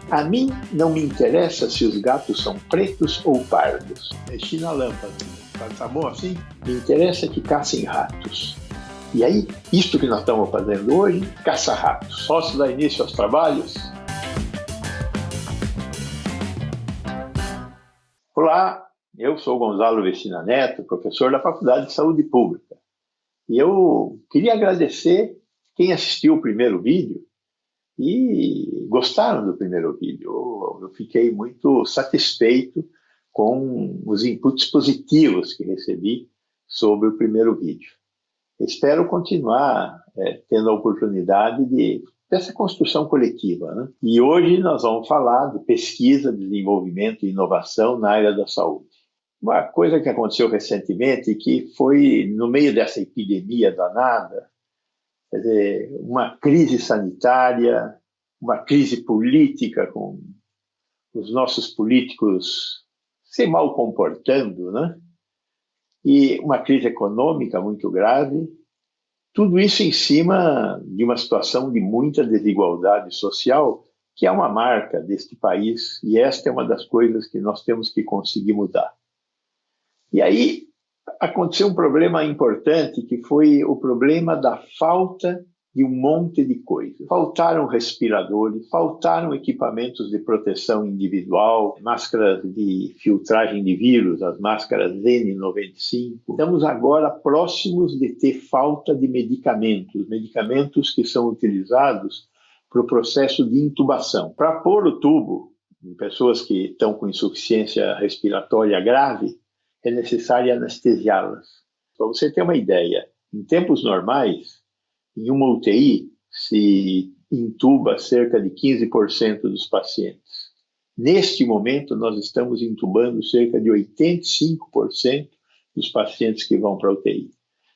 A mim não me interessa se os gatos são pretos ou pardos. Mexi na lâmpada. Tá bom assim? Me interessa que caçem ratos. E aí, isto que nós estamos fazendo hoje, caça ratos. Posso dar início aos trabalhos? Olá, eu sou Gonzalo Vecina Neto, professor da Faculdade de Saúde Pública. E eu queria agradecer quem assistiu o primeiro vídeo e gostaram do primeiro vídeo. Eu fiquei muito satisfeito com os inputs positivos que recebi sobre o primeiro vídeo. Espero continuar tendo a oportunidade dessa construção coletiva, né? E hoje nós vamos falar de pesquisa, desenvolvimento e inovação na área da saúde. Uma coisa que aconteceu recentemente, que foi no meio dessa epidemia danada, quer dizer, uma crise sanitária, uma crise política, com os nossos políticos se mal comportando, né? E uma crise econômica muito grave, tudo isso em cima de uma situação de muita desigualdade social, que é uma marca deste país, e esta é uma das coisas que nós temos que conseguir mudar. E aí aconteceu um problema importante, que foi o problema da falta de um monte de coisas. Faltaram respiradores, faltaram equipamentos de proteção individual, máscaras de filtragem de vírus, as máscaras N95. Estamos agora próximos de ter falta de medicamentos que são utilizados para o processo de intubação. Para pôr o tubo em pessoas que estão com insuficiência respiratória grave, é necessário anestesiá-las. Para você ter uma ideia, em tempos normais, em uma UTI, se intuba cerca de 15% dos pacientes. Neste momento, nós estamos intubando cerca de 85% dos pacientes que vão para a UTI.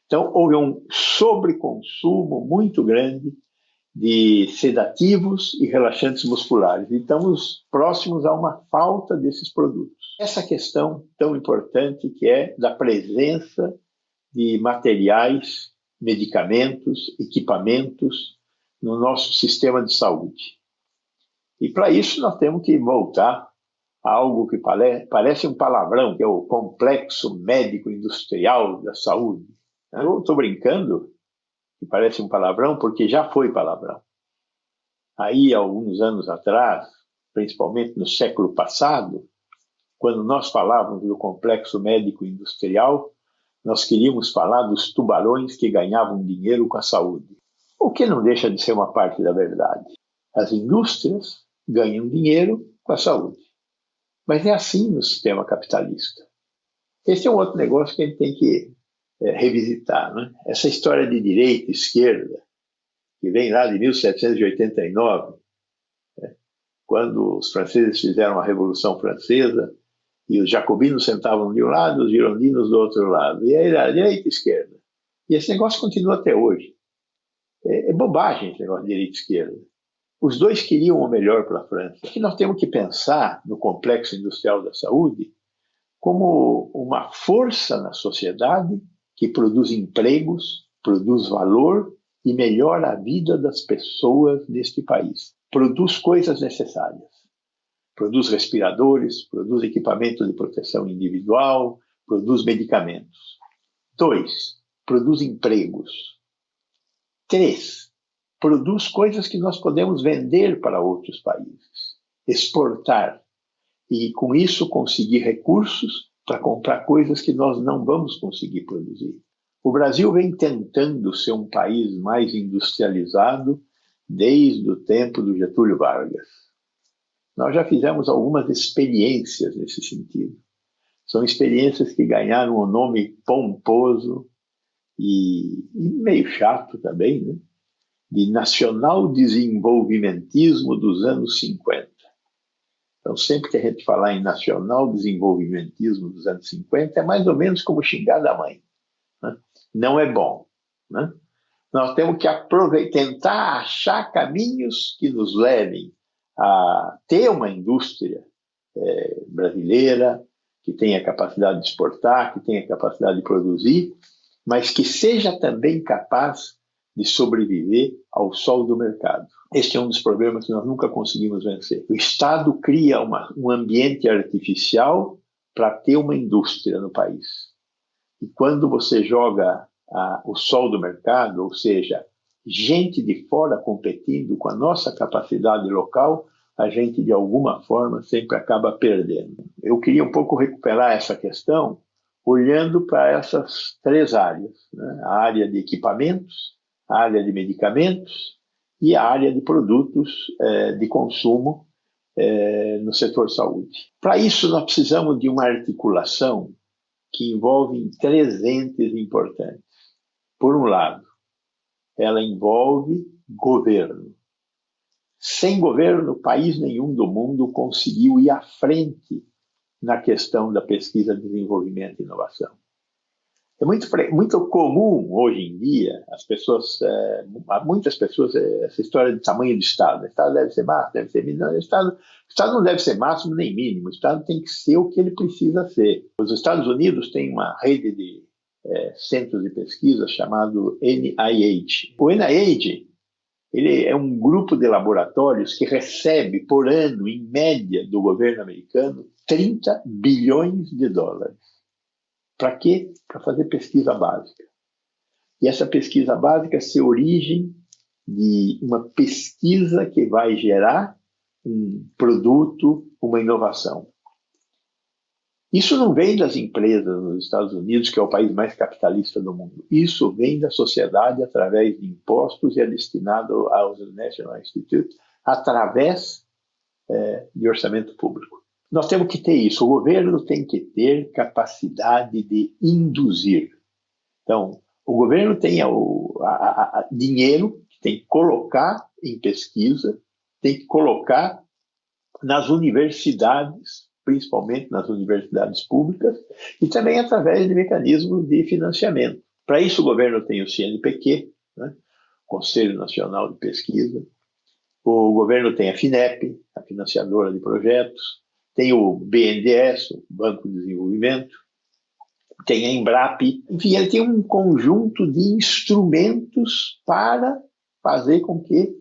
Então, houve um sobreconsumo muito grande de sedativos e relaxantes musculares. E estamos próximos a uma falta desses produtos. Essa questão tão importante que é da presença de materiais, medicamentos, equipamentos no nosso sistema de saúde. E para isso nós temos que voltar a algo que parece um palavrão, que é o complexo médico-industrial da saúde. Eu estou brincando que parece um palavrão porque já foi palavrão. Aí, alguns anos atrás, principalmente no século passado, quando nós falávamos do complexo médico-industrial, nós queríamos falar dos tubarões que ganhavam dinheiro com a saúde. O que não deixa de ser uma parte da verdade. As indústrias ganham dinheiro com a saúde. Mas é assim no sistema capitalista. Esse é um outro negócio que a gente tem que revisitar, né? Essa história de direita e esquerda, que vem lá de 1789, quando os franceses fizeram a Revolução Francesa, e os jacobinos sentavam de um lado, os girondinos do outro lado. E aí era direita e esquerda. E esse negócio continua até hoje. É bobagem esse negócio de direita e esquerda. Os dois queriam o melhor para a França. Aqui nós temos que pensar no complexo industrial da saúde como uma força na sociedade que produz empregos, produz valor e melhora a vida das pessoas neste país. Produz coisas necessárias. Produz respiradores, produz equipamento de proteção individual, produz medicamentos. 2, produz empregos. 3, produz coisas que nós podemos vender para outros países, exportar, e com isso conseguir recursos para comprar coisas que nós não vamos conseguir produzir. O Brasil vem tentando ser um país mais industrializado desde o tempo do Getúlio Vargas. Nós já fizemos algumas experiências nesse sentido. São experiências que ganharam um nome pomposo e meio chato também, né? De nacional desenvolvimentismo dos anos 50. Então, sempre que a gente falar em nacional desenvolvimentismo dos anos 50, é mais ou menos como xingar da mãe, né? Não é bom, né? Nós temos que tentar achar caminhos que nos levem a ter uma indústria brasileira que tenha capacidade de exportar, que tenha capacidade de produzir, mas que seja também capaz de sobreviver ao sol do mercado. Este é um dos problemas que nós nunca conseguimos vencer. O Estado cria um ambiente artificial para ter uma indústria no país. E quando você joga o sol do mercado, ou seja, gente de fora competindo com a nossa capacidade local, a gente, de alguma forma, sempre acaba perdendo. Eu queria um pouco recuperar essa questão olhando para essas três áreas, né? A área de equipamentos, a área de medicamentos e a área de produtos de consumo no setor saúde. Para isso, nós precisamos de uma articulação que envolve três entes importantes. Por um lado, ela envolve governo. Sem governo, país nenhum do mundo conseguiu ir à frente na questão da pesquisa, desenvolvimento e inovação. É muito comum hoje em dia, muitas pessoas, essa história de tamanho do Estado. O Estado deve ser máximo, deve ser mínimo. O Estado não deve ser máximo nem mínimo. O Estado tem que ser o que ele precisa ser. Os Estados Unidos têm uma rede de centros de pesquisa chamado NIH. O NIH ele é um grupo de laboratórios que recebe por ano, em média, do governo americano, 30 bilhões de dólares. Para quê? Para fazer pesquisa básica. E essa pesquisa básica se origem de uma pesquisa que vai gerar um produto, uma inovação. Isso não vem das empresas nos Estados Unidos, que é o país mais capitalista do mundo. Isso vem da sociedade através de impostos e é destinado ao National Institute através de orçamento público. Nós temos que ter isso. O governo tem que ter capacidade de induzir. Então, o governo tem dinheiro que tem que colocar em pesquisa, tem que colocar nas universidades, principalmente nas universidades públicas, e também através de mecanismos de financiamento. Para isso, o governo tem o CNPq, né? Conselho Nacional de Pesquisa, o governo tem a FINEP, a financiadora de projetos, tem o BNDES, o Banco de Desenvolvimento, tem a Embrap, enfim, ele tem um conjunto de instrumentos para fazer com que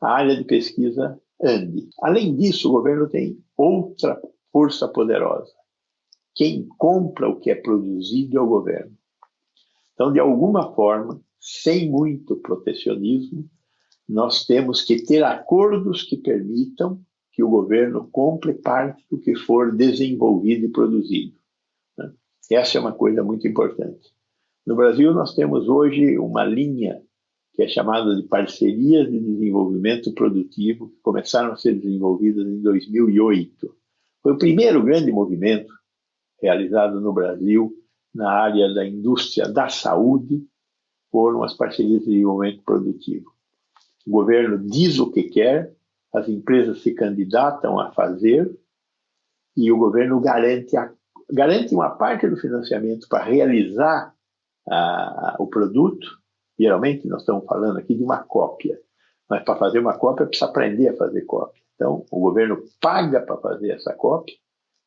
a área de pesquisa ande. Além disso, o governo tem outra força poderosa. Quem compra o que é produzido é o governo. Então, de alguma forma, sem muito protecionismo, nós temos que ter acordos que permitam que o governo compre parte do que for desenvolvido e produzido. Né? Essa é uma coisa muito importante. No Brasil, nós temos hoje uma linha que é chamada de Parcerias de Desenvolvimento Produtivo, que começaram a ser desenvolvidas em 2008. Foi o primeiro grande movimento realizado no Brasil na área da indústria da saúde, foram as parcerias de desenvolvimento produtivo. O governo diz o que quer, as empresas se candidatam a fazer e o governo garante uma parte do financiamento para realizar o produto. Geralmente nós estamos falando aqui de uma cópia, mas para fazer uma cópia precisa aprender a fazer cópia. Então o governo paga para fazer essa cópia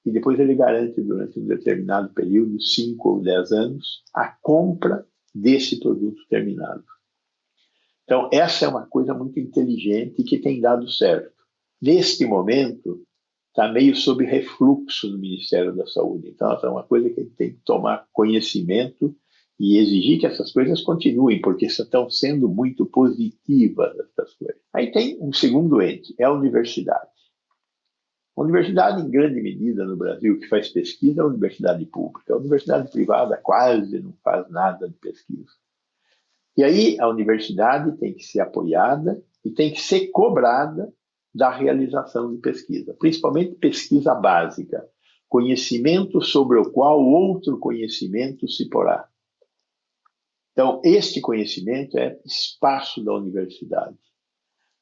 e depois ele garante durante um determinado período, 5 ou 10 anos, a compra desse produto terminado. Então, essa é uma coisa muito inteligente que tem dado certo. Neste momento, está meio sob refluxo no Ministério da Saúde. Então, essa é uma coisa que a gente tem que tomar conhecimento e exigir que essas coisas continuem, porque estão sendo muito positivas essas coisas. Aí tem um segundo ente, é a universidade. A universidade, em grande medida, no Brasil, que faz pesquisa, é a universidade pública. A universidade privada quase não faz nada de pesquisa. E aí a universidade tem que ser apoiada e tem que ser cobrada da realização de pesquisa, principalmente pesquisa básica, conhecimento sobre o qual outro conhecimento se porá. Então, este conhecimento é espaço da universidade.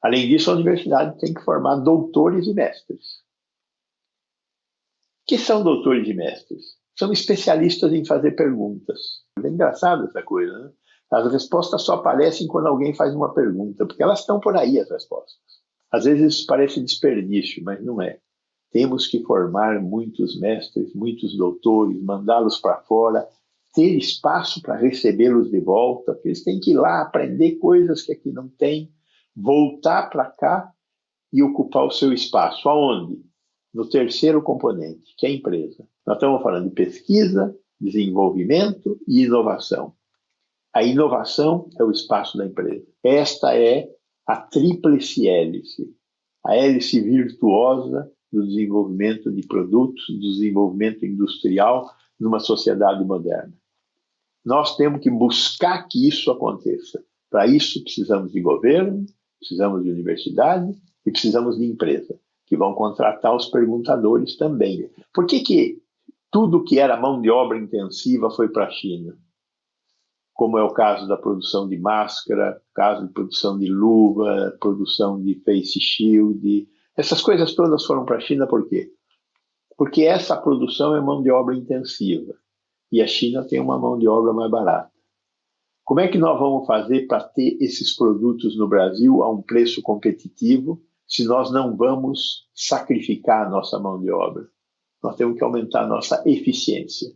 Além disso, a universidade tem que formar doutores e mestres. O que são doutores e mestres? São especialistas em fazer perguntas. É engraçado essa coisa, né? As respostas só aparecem quando alguém faz uma pergunta, porque elas estão por aí, as respostas. Às vezes isso parece desperdício, mas não é. Temos que formar muitos mestres, muitos doutores, mandá-los para fora, ter espaço para recebê-los de volta, porque eles têm que ir lá aprender coisas que aqui não tem, voltar para cá e ocupar o seu espaço. Aonde? No terceiro componente, que é a empresa. Nós estamos falando de pesquisa, desenvolvimento e inovação. A inovação é o espaço da empresa. Esta é a tríplice hélice, a hélice virtuosa do desenvolvimento de produtos, do desenvolvimento industrial numa sociedade moderna. Nós temos que buscar que isso aconteça. Para isso, precisamos de governo, precisamos de universidade e precisamos de empresa, que vão contratar os perguntadores também. Por que tudo que era mão de obra intensiva foi para a China? Como é o caso da produção de máscara, caso de produção de luva, produção de face shield. Essas coisas todas foram para a China por quê? Porque essa produção é mão de obra intensiva e a China tem uma mão de obra mais barata. Como é que nós vamos fazer para ter esses produtos no Brasil a um preço competitivo se nós não vamos sacrificar a nossa mão de obra? Nós temos que aumentar a nossa eficiência,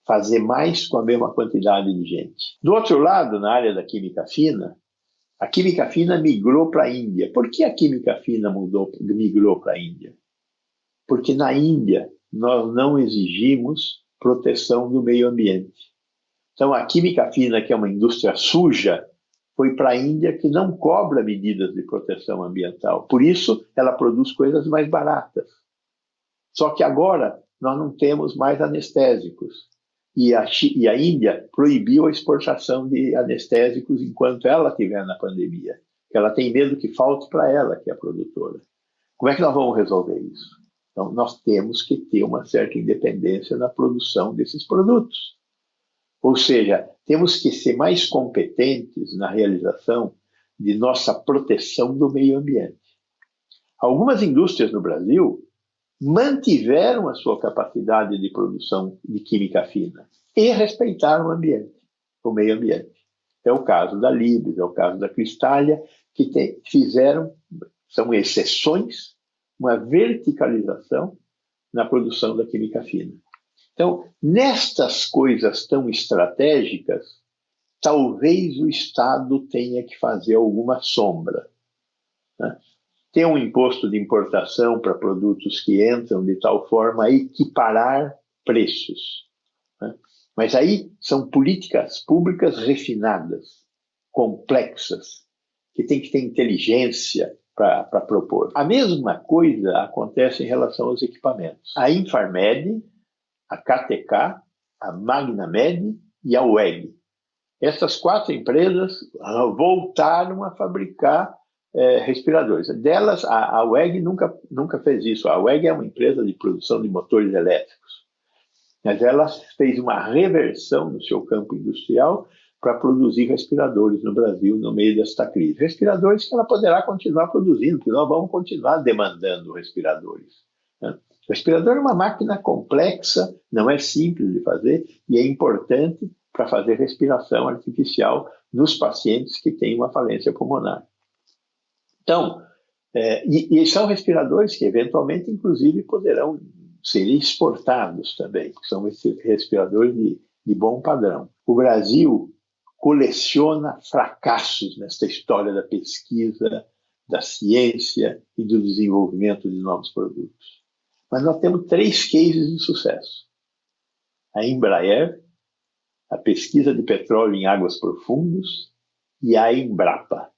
fazer mais com a mesma quantidade de gente. Do outro lado, na área da química fina, a química fina migrou para a Índia. Por que a química fina migrou para a Índia? Porque na Índia nós não exigimos proteção do meio ambiente. Então a química fina, que é uma indústria suja, foi para a Índia, que não cobra medidas de proteção ambiental. Por isso ela produz coisas mais baratas. Só que agora nós não temos mais anestésicos. E a Índia proibiu a exportação de anestésicos enquanto ela estiver na pandemia. Ela tem medo que falte para ela, que é a produtora. Como é que nós vamos resolver isso? Então, nós temos que ter uma certa independência na produção desses produtos. Ou seja, temos que ser mais competentes na realização de nossa proteção do meio ambiente. Algumas indústrias no Brasil mantiveram a sua capacidade de produção de química fina e respeitaram o meio ambiente. É o caso da Libes, é o caso da Cristália, que fizeram, são exceções, uma verticalização na produção da química fina. Então, nestas coisas tão estratégicas, talvez o Estado tenha que fazer alguma sombra, né? Ter um imposto de importação para produtos que entram de tal forma a equiparar preços, né? Mas aí são políticas públicas refinadas, complexas, que tem que ter inteligência para propor. A mesma coisa acontece em relação aos equipamentos. A Infarmed, a KTK, a Magnamed e a WEG. Essas 4 empresas voltaram a fabricar respiradores. Delas, a WEG nunca fez isso. A WEG é uma empresa de produção de motores elétricos. Mas ela fez uma reversão no seu campo industrial para produzir respiradores no Brasil no meio desta crise. Respiradores que ela poderá continuar produzindo, porque nós vamos continuar demandando respiradores, né? O respirador é uma máquina complexa, não é simples de fazer e é importante para fazer respiração artificial nos pacientes que têm uma falência pulmonar. Então, e são respiradores que eventualmente, inclusive, poderão ser exportados também, que são respiradores de bom padrão. O Brasil coleciona fracassos nesta história da pesquisa, da ciência e do desenvolvimento de novos produtos. Mas nós temos 3 cases de sucesso. A Embraer, a pesquisa de petróleo em águas profundas, e a Embrapa,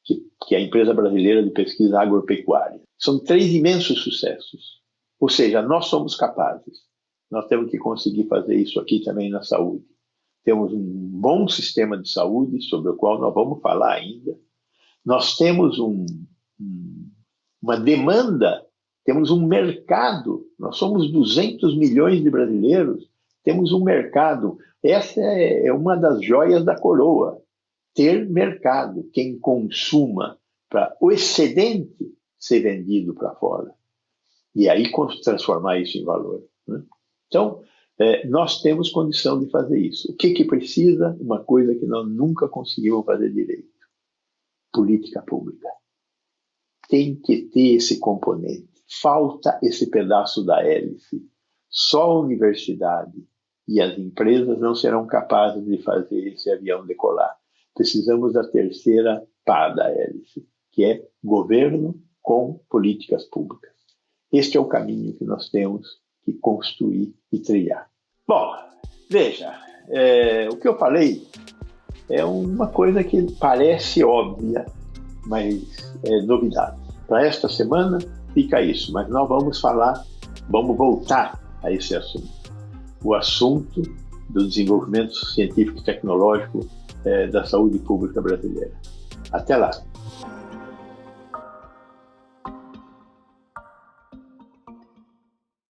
que é a empresa brasileira de pesquisa agropecuária. São 3 imensos sucessos. Ou seja, nós somos capazes. Nós temos que conseguir fazer isso aqui também na saúde. Temos um bom sistema de saúde, sobre o qual nós vamos falar ainda. Nós temos uma demanda, temos um mercado. Nós somos 200 milhões de brasileiros, temos um mercado. Essa é uma das joias da coroa. Ter mercado, quem consuma, para o excedente ser vendido para fora. E aí transformar isso em valor, né? Então, nós temos condição de fazer isso. O que precisa? Uma coisa que nós nunca conseguimos fazer direito. Política pública. Tem que ter esse componente. Falta esse pedaço da hélice. Só a universidade e as empresas não serão capazes de fazer esse avião decolar. Precisamos da terceira pá da hélice, que é governo com políticas públicas. Este é o caminho que nós temos que construir e trilhar. Bom, veja, o que eu falei é uma coisa que parece óbvia, mas é novidade. Para esta semana fica isso, mas nós vamos voltar a esse assunto. O assunto do desenvolvimento científico e tecnológico da saúde pública brasileira. Até lá!